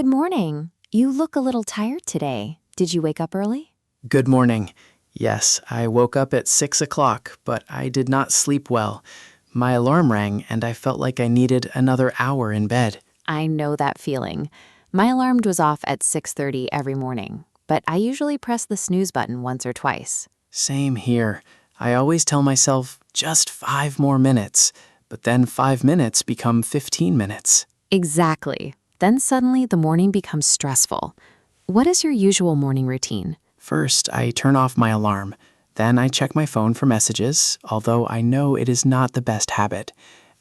Good morning. You look a little tired today. Did you wake up early? Good morning. Yes, I woke up at 6 o'clock, but I did not sleep well. My alarm rang, and I felt like I needed another hour in bed. I know that feeling. My alarm was off at 6:30 every morning, but I usually press the snooze button once or twice. Same here. I always tell myself, just 5 more minutes, but then 5 minutes become 15 minutes. Exactly. Then suddenly the morning becomes stressful. What is your usual morning routine? First, I turn off my alarm. Then I check my phone for messages, although I know it is not the best habit.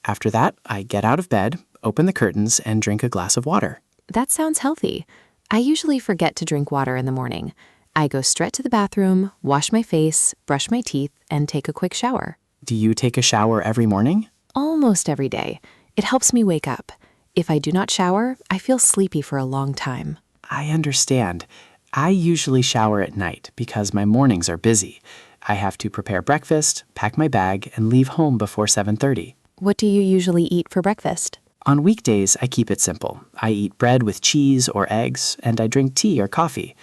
After that, I get out of bed, open the curtains, and drink a glass of water. That sounds healthy. I usually forget to drink water in the morning. I go straight to the bathroom, wash my face, brush my teeth, and take a quick shower. Do you take a shower every morning? Almost every day. It helps me wake up. If I do not shower, I feel sleepy for a long time. I understand. I usually shower at night because my mornings are busy. I have to prepare breakfast, pack my bag, and leave home before 7:30. What do you usually eat for breakfast? On weekdays, I keep it simple. I eat bread with cheese or eggs, and I drink tea or coffee.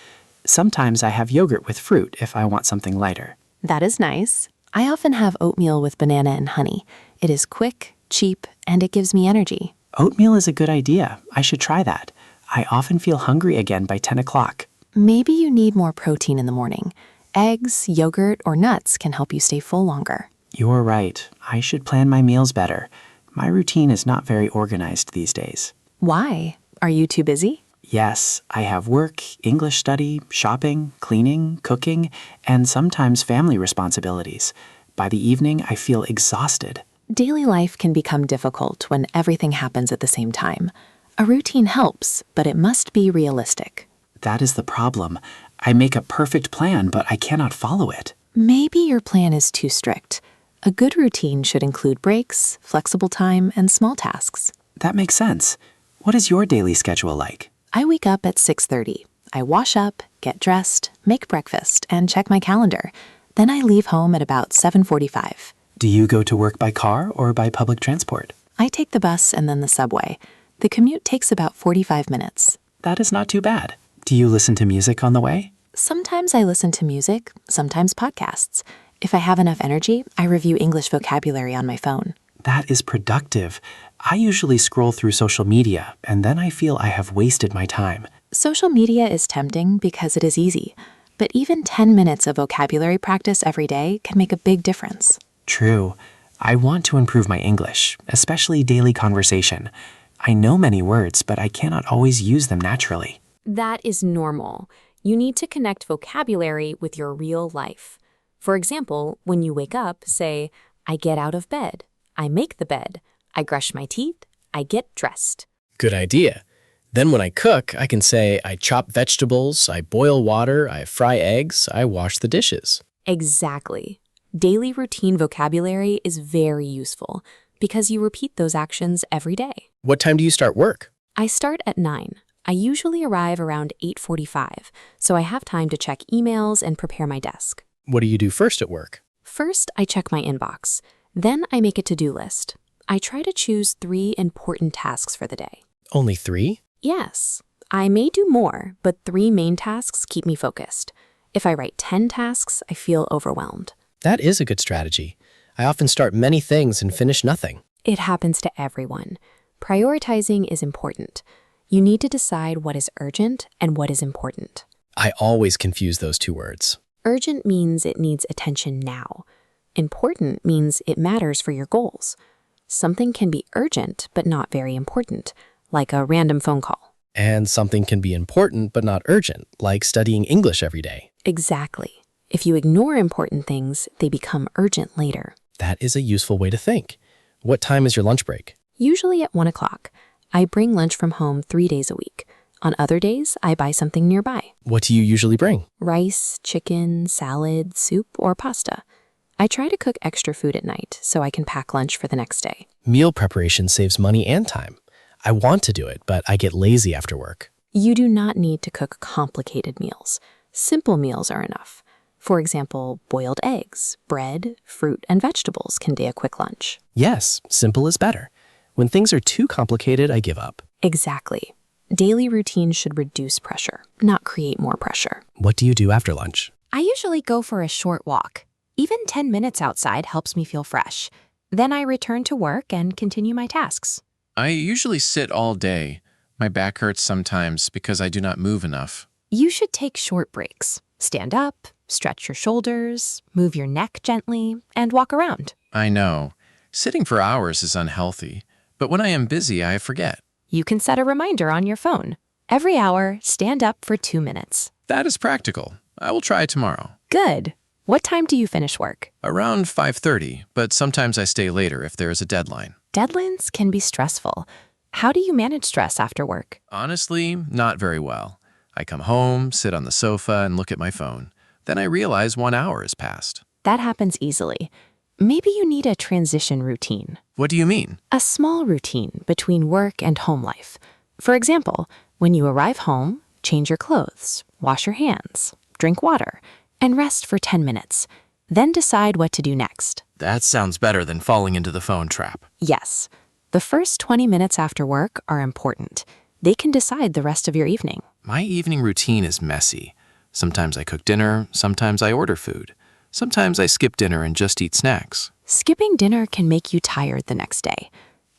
Sometimes I have yogurt with fruit if I want something lighter. That is nice. I often have oatmeal with banana and honey. It is quick, cheap, and it gives me energy. Oatmeal is a good idea. I should try that. I often feel hungry again by 10 o'clock. Maybe you need more protein in the morning. Eggs, yogurt, or nuts can help you stay full longer. You're right. I should plan my meals better. My routine is not very organized these days. Why? Are you too busy? Yes, I have work, English study, shopping, cleaning, cooking, and sometimes family responsibilities. By the evening, I feel exhausted. Daily life can become difficult when everything happens at the same time. A routine helps, but it must be realistic. That is the problem. I make a perfect plan, but I cannot follow it. Maybe your plan is too strict. A good routine should include breaks, flexible time, and small tasks. That makes sense. What is your daily schedule like? I wake up at 6:30. I wash up, get dressed, make breakfast, and check my calendar. Then I leave home at about 7:45. Do you go to work by car or by public transport? I take the bus and then the subway. The commute takes about 45 minutes. That is not too bad. Do you listen to music on the way? Sometimes I listen to music, sometimes podcasts. If I have enough energy, I review English vocabulary on my phone. That is productive. I usually scroll through social media, and then I feel I have wasted my time. Social media is tempting because it is easy, but even 10 minutes of vocabulary practice every day can make a big difference. True. I want to improve my English, especially daily conversation. I know many words, but I cannot always use them naturally. That is normal. You need to connect vocabulary with your real life. For example, when you wake up, say, I get out of bed, I make the bed, I brush my teeth, I get dressed. Good idea. Then when I cook, I can say I chop vegetables, I boil water, I fry eggs, I wash the dishes. Exactly. Daily routine vocabulary is very useful because you repeat those actions every day. What time do you start work? I start at 9. I usually arrive around 8:45, so I have time to check emails and prepare my desk. What do you do first at work? First, I check my inbox. Then I make a to-do list. I try to choose 3 important tasks for the day. Only 3? Yes. I may do more, but 3 main tasks keep me focused. If I write 10 tasks, I feel overwhelmed. That is a good strategy. I often start many things and finish nothing. It happens to everyone. Prioritizing is important. You need to decide what is urgent and what is important. I always confuse those two words. Urgent means it needs attention now. Important means it matters for your goals. Something can be urgent but not very important, like a random phone call. And something can be important but not urgent, like studying English every day. Exactly. If you ignore important things, they become urgent later. That is a useful way to think. What time is your lunch break? Usually at 1 o'clock. I bring lunch from home 3 days a week. On other days, I buy something nearby. What do you usually bring? Rice, chicken, salad, soup, or pasta. I try to cook extra food at night so I can pack lunch for the next day. Meal preparation saves money and time. I want to do it, but I get lazy after work. You do not need to cook complicated meals. Simple meals are enough. For example, boiled eggs, bread, fruit, and vegetables can be a quick lunch. Yes, simple is better. When things are too complicated, I give up. Exactly. Daily routines should reduce pressure, not create more pressure. What do you do after lunch? I usually go for a short walk. Even 10 minutes outside helps me feel fresh. Then I return to work and continue my tasks. I usually sit all day. My back hurts sometimes because I do not move enough. You should take short breaks. Stand up, stretch your shoulders, move your neck gently, and walk around. I know. Sitting for hours is unhealthy, but when I am busy, I forget. You can set a reminder on your phone. Every hour, stand up for 2 minutes. That is practical. I will try tomorrow. Good. What time do you finish work? Around 5:30, but sometimes I stay later if there is a deadline. Deadlines can be stressful. How do you manage stress after work? Honestly, not very well. I come home, sit on the sofa, and look at my phone. Then I realize 1 hour has passed. That happens easily. Maybe you need a transition routine. What do you mean? A small routine between work and home life. For example, when you arrive home, change your clothes, wash your hands, drink water, and rest for 10 minutes. Then decide what to do next. That sounds better than falling into the phone trap. Yes, the first 20 minutes after work are important. They can decide the rest of your evening. My evening routine is messy. Sometimes I cook dinner, sometimes I order food. Sometimes I skip dinner and just eat snacks. Skipping dinner can make you tired the next day.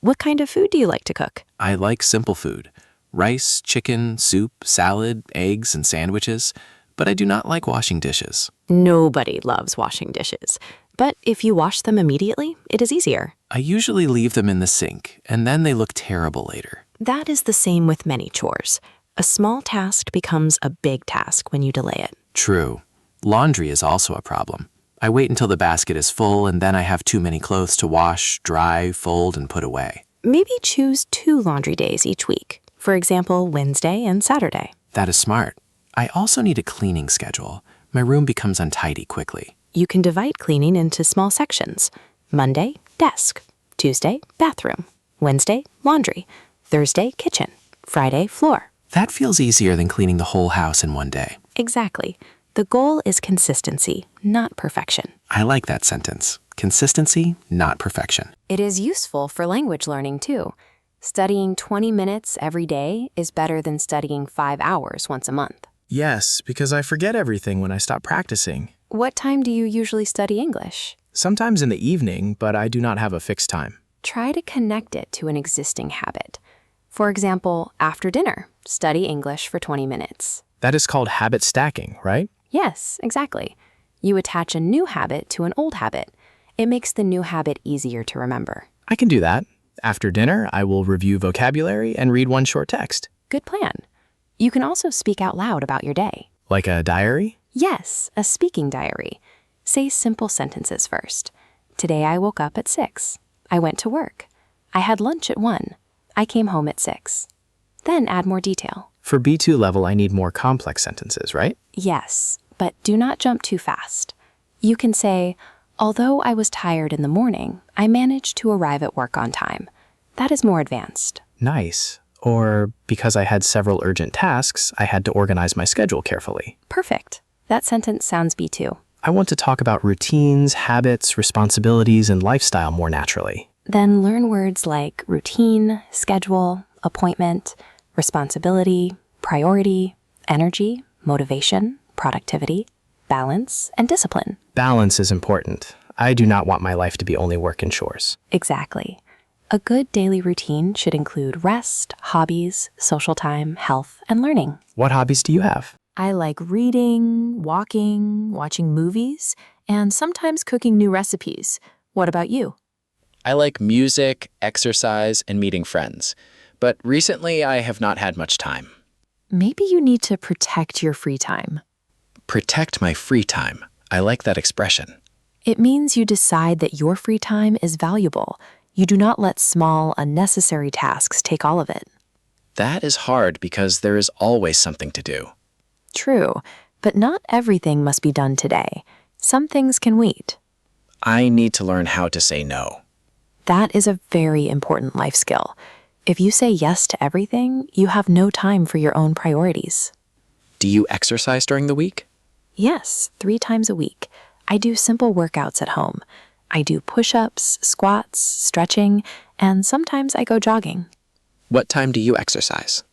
What kind of food do you like to cook? I like simple food. Rice, chicken, soup, salad, eggs, and sandwiches. But I do not like washing dishes. Nobody loves washing dishes. But if you wash them immediately, it is easier. I usually leave them in the sink, and then they look terrible later. That is the same with many chores. A small task becomes a big task when you delay it. True. Laundry is also a problem. I wait until the basket is full, and then I have too many clothes to wash, dry, fold, and put away. Maybe choose 2 laundry days each week. For example, Wednesday and Saturday. That is smart. I also need a cleaning schedule. My room becomes untidy quickly. You can divide cleaning into small sections. Monday, desk. Tuesday, bathroom. Wednesday, laundry. Thursday, kitchen. Friday, floor. That feels easier than cleaning the whole house in one day. Exactly. The goal is consistency, not perfection. I like that sentence. Consistency, not perfection. It is useful for language learning, too. Studying 20 minutes every day is better than studying 5 hours once a month. Yes, because I forget everything when I stop practicing. What time do you usually study English? Sometimes in the evening, but I do not have a fixed time. Try to connect it to an existing habit. For example, after dinner, study English for 20 minutes. That is called habit stacking, right? Yes, exactly. You attach a new habit to an old habit. It makes the new habit easier to remember. I can do that. After dinner, I will review vocabulary and read one short text. Good plan. You can also speak out loud about your day. Like a diary? Yes, a speaking diary. Say simple sentences first. Today I woke up at 6. I went to work. I had lunch at 1. I came home at 6. Then add more detail. For B2 level, I need more complex sentences, right? Yes, but do not jump too fast. You can say, although I was tired in the morning, I managed to arrive at work on time. That is more advanced. Nice. Or because I had several urgent tasks, I had to organize my schedule carefully. Perfect. That sentence sounds B2. I want to talk about routines, habits, responsibilities, and lifestyle more naturally. Then learn words like routine, schedule, appointment, responsibility, priority, energy, motivation, productivity, balance, and discipline. Balance is important. I do not want my life to be only work and chores. Exactly. A good daily routine should include rest, hobbies, social time, health, and learning. What hobbies do you have? I like reading, walking, watching movies, and sometimes cooking new recipes. What about you? I like music, exercise, and meeting friends. But recently, I have not had much time. Maybe you need to protect your free time. Protect my free time. I like that expression. It means you decide that your free time is valuable. You do not let small, unnecessary tasks take all of it. That is hard because there is always something to do. True, but not everything must be done today. Some things can wait. I need to learn how to say no. That is a very important life skill. If you say yes to everything, you have no time for your own priorities. Do you exercise during the week? Yes, 3 times a week. I do simple workouts at home. I do push-ups, squats, stretching, and sometimes I go jogging. What time do you exercise?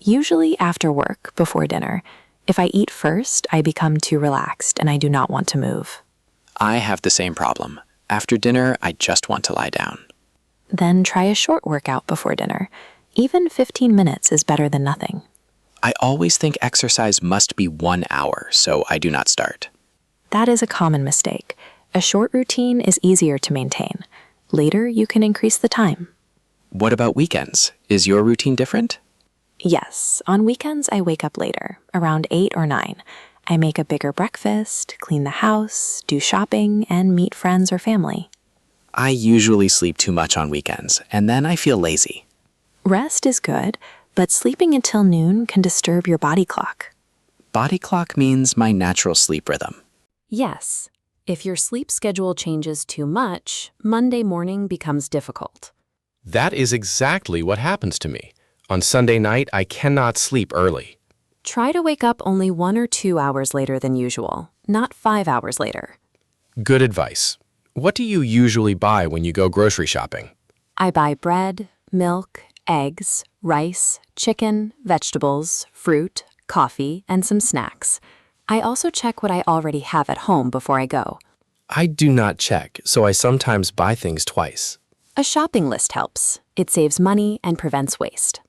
Usually after work, before dinner. If I eat first, I become too relaxed and I do not want to move. I have the same problem. After dinner, I just want to lie down. Then try a short workout before dinner. Even 15 minutes is better than nothing. I always think exercise must be 1 hour, so I do not start. That is a common mistake. A short routine is easier to maintain. Later, you can increase the time. What about weekends? Is your routine different? Yes, on weekends I wake up later, around 8 or 9. I make a bigger breakfast, clean the house, do shopping, and meet friends or family. I usually sleep too much on weekends, and then I feel lazy. Rest is good, but sleeping until noon can disturb your body clock. Body clock means my natural sleep rhythm. Yes. If your sleep schedule changes too much, Monday morning becomes difficult. That is exactly what happens to me. On Sunday night, I cannot sleep early. Try to wake up only 1 or 2 hours later than usual, not 5 hours later. Good advice. What do you usually buy when you go grocery shopping? I buy bread, milk, eggs, rice, chicken, vegetables, fruit, coffee, and some snacks. I also check what I already have at home before I go. I do not check, so I sometimes buy things twice. A shopping list helps. It saves money and prevents waste.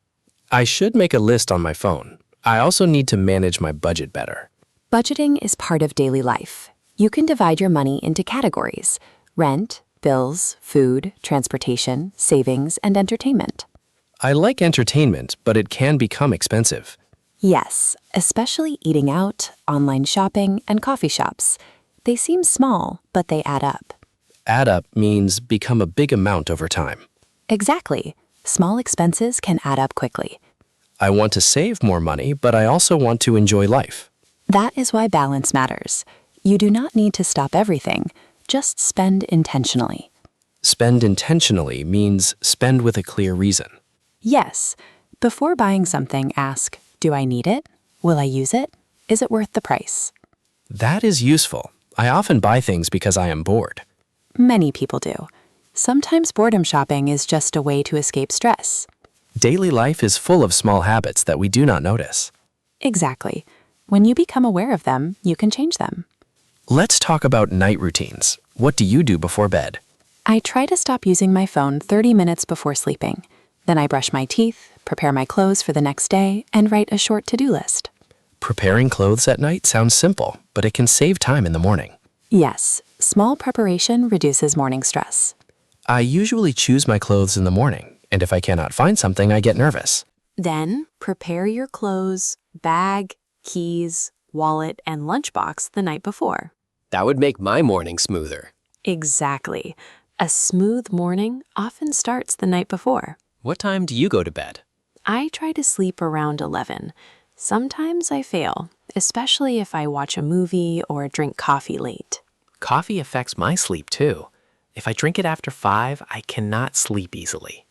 I should make a list on my phone. I also need to manage my budget better. Budgeting is part of daily life. You can divide your money into categories: rent, bills, food, transportation, savings, and entertainment. I like entertainment, but it can become expensive. Yes, especially eating out, online shopping, and coffee shops. They seem small, but they add up. Add up means become a big amount over time. Exactly. Small expenses can add up quickly. I want to save more money, but I also want to enjoy life. That is why balance matters. You do not need to stop everything. Just spend intentionally. Spend intentionally means spend with a clear reason. Yes. Before buying something, ask, do I need it? Will I use it? Is it worth the price? That is useful. I often buy things because I am bored. Many people do. Sometimes boredom shopping is just a way to escape stress. Daily life is full of small habits that we do not notice. Exactly. When you become aware of them, you can change them. Let's talk about night routines. What do you do before bed? I try to stop using my phone 30 minutes before sleeping. Then I brush my teeth, prepare my clothes for the next day, and write a short to-do list. Preparing clothes at night sounds simple, but it can save time in the morning. Yes, small preparation reduces morning stress. I usually choose my clothes in the morning, and if I cannot find something, I get nervous. Then, prepare your clothes, bag, keys, wallet, and lunchbox the night before. That would make my morning smoother. Exactly. A smooth morning often starts the night before. What time do you go to bed? I try to sleep around 11. Sometimes I fail, especially if I watch a movie or drink coffee late. Coffee affects my sleep too. If I drink it after 5, I cannot sleep easily.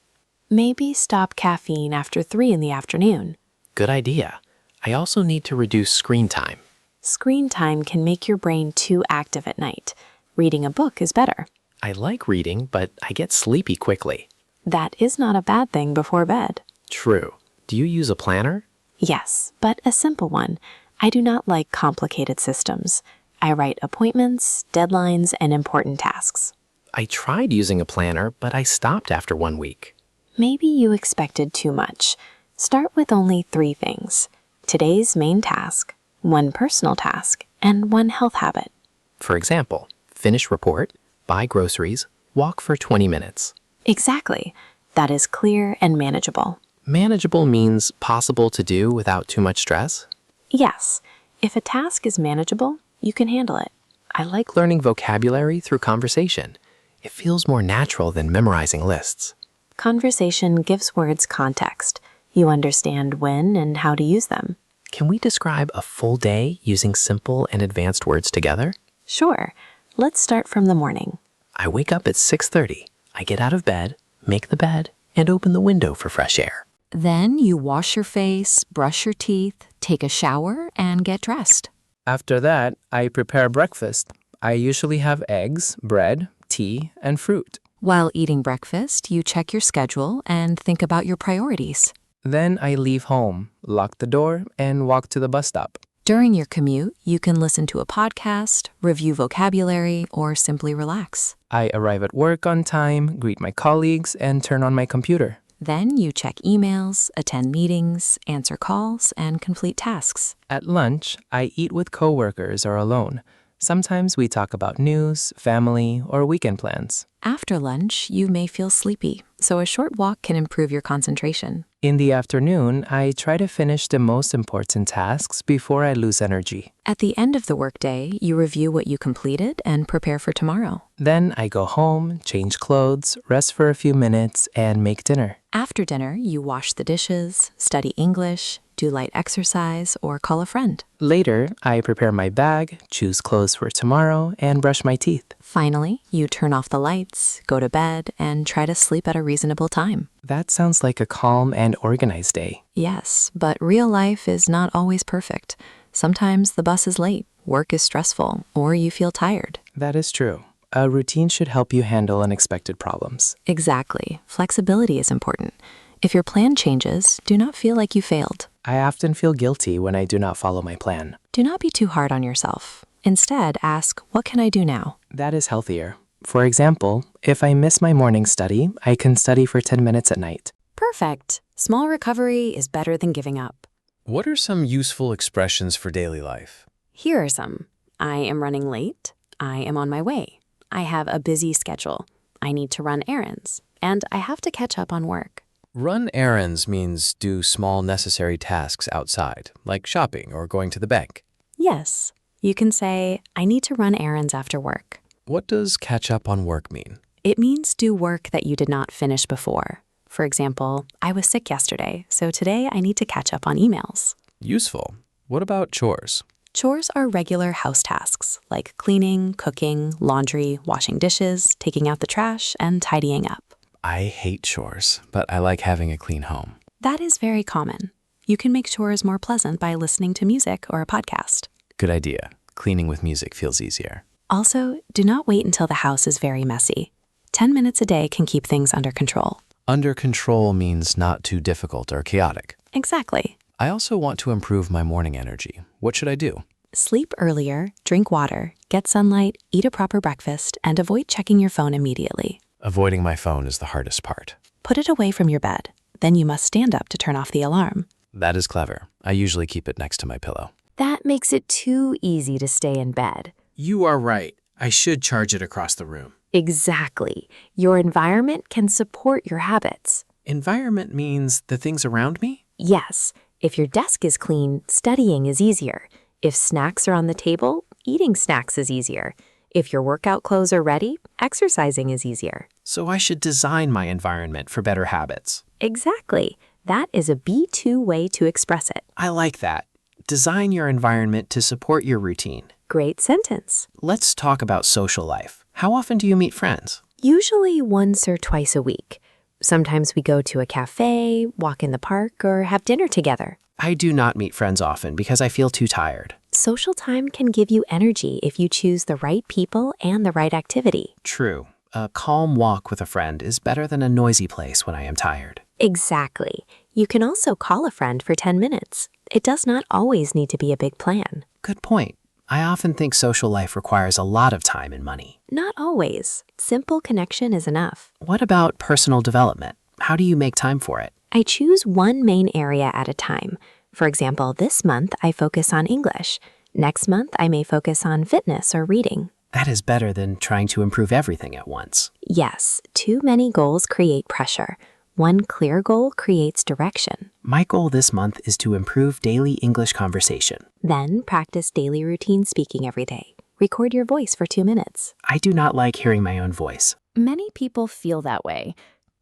Maybe stop caffeine after 3 in the afternoon. Good idea. I also need to reduce screen time. Screen time can make your brain too active at night. Reading a book is better. I like reading, but I get sleepy quickly. That is not a bad thing before bed. True. Do you use a planner? Yes, but a simple one. I do not like complicated systems. I write appointments, deadlines, and important tasks. I tried using a planner, but I stopped after 1 week. Maybe you expected too much. Start with only 3 things: today's main task, 1 personal task, and 1 health habit. For example, finish report, buy groceries, walk for 20 minutes. Exactly. That is clear and manageable. Manageable means possible to do without too much stress. Yes, if a task is manageable, you can handle it. I like learning vocabulary through conversation. It feels more natural than memorizing lists. Conversation gives words context. You understand when and how to use them. Can we describe a full day using simple and advanced words together? Sure. Let's start from the morning. I wake up at 6:30. I get out of bed, make the bed, and open the window for fresh air. Then you wash your face, brush your teeth, take a shower, and get dressed. After that, I prepare breakfast. I usually have eggs, bread, tea, and fruit. While eating breakfast, you check your schedule and think about your priorities. Then I leave home, lock the door, and walk to the bus stop. During your commute, you can listen to a podcast, review vocabulary, or simply relax. I arrive at work on time, greet my colleagues, and turn on my computer. Then you check emails, attend meetings, answer calls, and complete tasks. At lunch, I eat with coworkers or alone. Sometimes we talk about news, family, or weekend plans. After lunch, you may feel sleepy, so a short walk can improve your concentration. In the afternoon, I try to finish the most important tasks before I lose energy. At the end of the workday, you review what you completed and prepare for tomorrow. Then I go home, change clothes, rest for a few minutes, and make dinner. After dinner, you wash the dishes, study English, do light exercise, or call a friend. Later, I prepare my bag, choose clothes for tomorrow, and brush my teeth. Finally, you turn off the lights, go to bed, and try to sleep at a reasonable time. That sounds like a calm and organized day. Yes, but real life is not always perfect. Sometimes the bus is late, work is stressful, or you feel tired. That is true. A routine should help you handle unexpected problems. Exactly. Flexibility is important. If your plan changes, do not feel like you failed. I often feel guilty when I do not follow my plan. Do not be too hard on yourself. Instead, ask, what can I do now? That is healthier. For example, if I miss my morning study, I can study for 10 minutes at night. Perfect. Small recovery is better than giving up. What are some useful expressions for daily life? Here are some. I am running late. I am on my way. I have a busy schedule. I need to run errands. And I have to catch up on work. Run errands means do small necessary tasks outside, like shopping or going to the bank. Yes. You can say, I need to run errands after work. What does catch up on work mean? It means do work that you did not finish before. For example, I was sick yesterday, so today I need to catch up on emails. Useful. What about chores? Chores are regular house tasks, like cleaning, cooking, laundry, washing dishes, taking out the trash, and tidying up. I hate chores, but I like having a clean home. That is very common. You can make chores more pleasant by listening to music or a podcast. Good idea. Cleaning with music feels easier. Also, do not wait until the house is very messy. 10 minutes a day can keep things under control. Under control means not too difficult or chaotic. Exactly. I also want to improve my morning energy. What should I do? Sleep earlier, drink water, get sunlight, eat a proper breakfast, and avoid checking your phone immediately. Avoiding my phone is the hardest part. Put it away from your bed. Then you must stand up to turn off the alarm. That is clever. I usually keep it next to my pillow. That makes it too easy to stay in bed. You are right. I should charge it across the room. Exactly. Your environment can support your habits. Environment means the things around me? Yes. If your desk is clean, studying is easier. If snacks are on the table, eating snacks is easier. If your workout clothes are ready, exercising is easier. So I should design my environment for better habits. Exactly. That is a B2 way to express it. I like that. Design your environment to support your routine. Great sentence. Let's talk about social life. How often do you meet friends? Usually once or twice a week. Sometimes we go to a cafe, walk in the park, or have dinner together. I do not meet friends often because I feel too tired. Social time can give you energy if you choose the right people and the right activity. True. A calm walk with a friend is better than a noisy place when I am tired. Exactly. You can also call a friend for 10 minutes. It does not always need to be a big plan. Good point. I often think social life requires a lot of time and money. Not always. Simple connection is enough. What about personal development? How do you make time for it? I choose one main area at a time. For example, this month I focus on English. Next month I may focus on fitness or reading. That is better than trying to improve everything at once. Yes, too many goals create pressure. One clear goal creates direction. My goal this month is to improve daily English conversation. Then practice daily routine speaking every day. Record your voice for 2 minutes. I do not like hearing my own voice. Many people feel that way,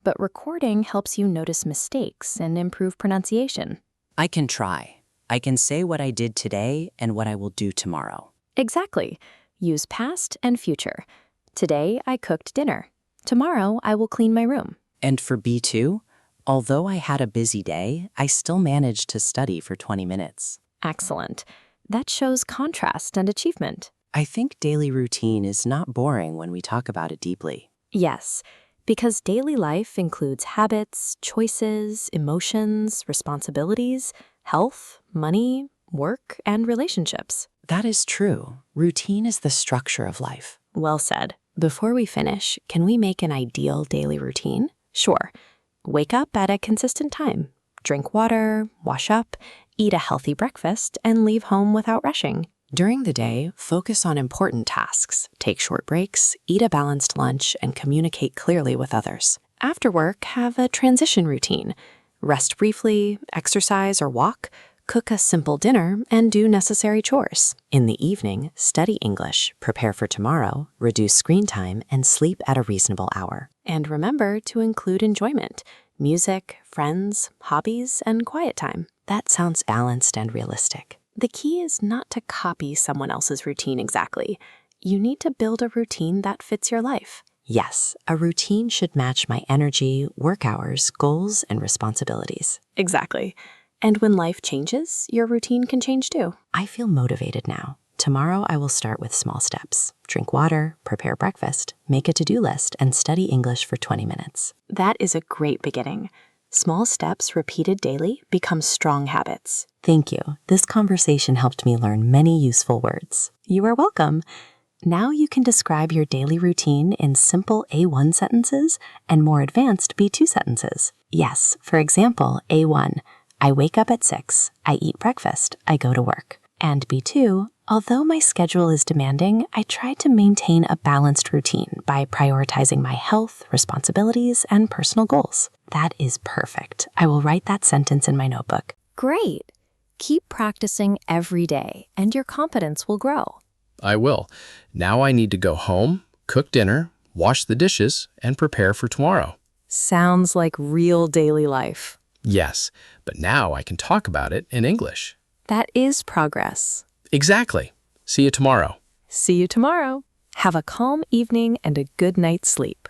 but recording helps you notice mistakes and improve pronunciation. I can try. I can say what I did today and what I will do tomorrow. Exactly. Use past and future. Today I cooked dinner. Tomorrow I will clean my room. And for B2, although I had a busy day, I still managed to study for 20 minutes. Excellent. That shows contrast and achievement. I think daily routine is not boring when we talk about it deeply. Yes, Because daily life includes habits, choices, emotions, responsibilities, health, money, work, and relationships. That is true. Routine is the structure of life. Well said. Before we finish, can we make an ideal daily routine? Sure. Wake up at a consistent time. Drink water, wash up, eat a healthy breakfast, and leave home without rushing. During the day, focus on important tasks, take short breaks, eat a balanced lunch, and communicate clearly with others. After work, have a transition routine. Rest briefly, exercise or walk, cook a simple dinner, and do necessary chores. In the evening, study English, prepare for tomorrow, reduce screen time, and sleep at a reasonable hour. And remember to include enjoyment, music, friends, hobbies, and quiet time. That sounds balanced and realistic. The key is not to copy someone else's routine exactly. You need to build a routine that fits your life. Yes, a routine should match my energy, work hours, goals, and responsibilities. Exactly. And when life changes, your routine can change too. I feel motivated now. Tomorrow I will start with small steps. Drink water, prepare breakfast, make a to-do list, and study English for 20 minutes. That is a great beginning. Small steps repeated daily become strong habits. Thank you. This conversation helped me learn many useful words. You are welcome. Now you can describe your daily routine in simple A1 sentences and more advanced B2 sentences. Yes, for example, A1, I wake up at 6, I eat breakfast, I go to work. And B2, although my schedule is demanding, I try to maintain a balanced routine by prioritizing my health, responsibilities, and personal goals. That is perfect. I will write that sentence in my notebook. Great. Keep practicing every day, and your confidence will grow. I will. Now I need to go home, cook dinner, wash the dishes, and prepare for tomorrow. Sounds like real daily life. Yes, but now I can talk about it in English. That is progress. Exactly. See you tomorrow. See you tomorrow. Have a calm evening and a good night's sleep.